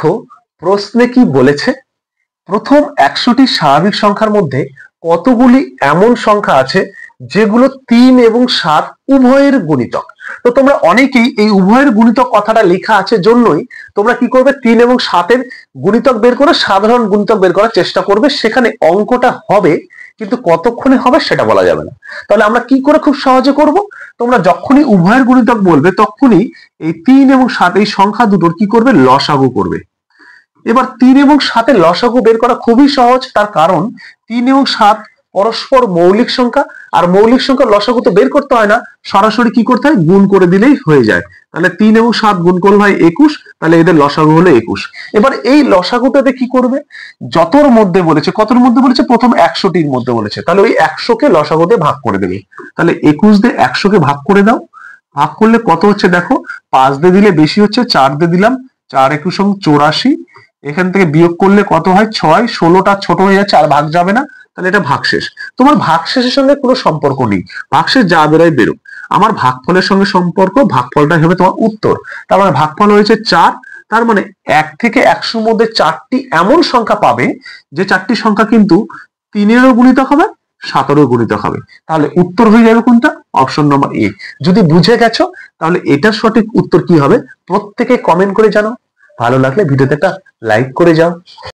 দেখো প্রশ্নে কি বলেছে, প্রথম 100টি স্বাভাবিক সংখ্যার মধ্যে কতগুলি এমন সংখ্যা আছে যেগুলো 3 এবং 7 উভয়ের গুণিতক। তো তোমরা অনেকেই এই উভয়ের গুণিতক কথাটা লেখা আছে জন্যই তোমরা কি করবে, 3 এবং 7-এর গুণিতক বের করে সাধারণ গুণিতক বের করার চেষ্টা করবে। সেখানে অঙ্কটা হবে, কিন্তু কতক্ষণে হবে সেটা বলা যাবে না। তাহলে আমরা কি করে খুব সহজে করব, তোমরা যখনই উভয়ের গুণিতক বলবে তখনই এই 3 এবং 7 এই সংখ্যা দুটোর কি করবে, লসাগু করবে। এবার 3 এবং 7-এর লসাগু বের করা খুবই সহজ, তার কারণ 3 এবং 7 পরস্পর মৌলিক সংখ্যা, আর মৌলিক সংখ্যার লসাগু তো বের করতে হয় না, সরাসরি কি করতে হয়, গুণ করে দিলেই হয়ে যায়। তাহলে 3 এবং 7 গুণ করলে হয় 21, তাহলে এদের লসাগু হলো 21। এবার এই লসাগুটাতে কি করবে, যতর মধ্যে বলেছে, কতর মধ্যে বলেছে, প্রথম 100টির মধ্যে বলেছে, তাহলে ওই 100কে লসাগুতে ভাগ করে দেবে। তাহলে 21 দিয়ে 100কে ভাগ করে দাও, ভাগ করলে কত হচ্ছে দেখো, 5 দিয়ে দিলে বেশি হচ্ছে, 4 দিয়ে দিলাম, 4 21 84, এখান থেকে বিয়োগ করলে কত হয় 6, 16টা ছোট হয়ে যাচ্ছে আর ভাগ যাবে না, তাহলে এটা ভাগশেষ। তোমার ভাগশেষের সঙ্গে কোনো সম্পর্ক নেই, ভাগশেষ যা বেরোয় বেরোক। আমার ভাগফলের সঙ্গে সম্পর্ক, ভাগফলটা হবে তোমার উত্তর। তার মানে ভাগফল হয়েছে 4, তার মানে 1 থেকে 100-র মধ্যে 4টি এমন সংখ্যা পাবে যে 4টি সংখ্যা কিন্তু 3-এরও গুণিতক হবে, 7-এরও গুণিতক হবে। তাহলে উত্তর হয়ে যাবে কোনটা, অপশন নম্বর এ। যদি বুঝে গেছো তাহলে এটার সঠিক উত্তর কি হবে প্রত্যেকে কমেন্ট করে জানাও। ভালো লাগলে ভিডিওতে একটা লাইক করে যাও।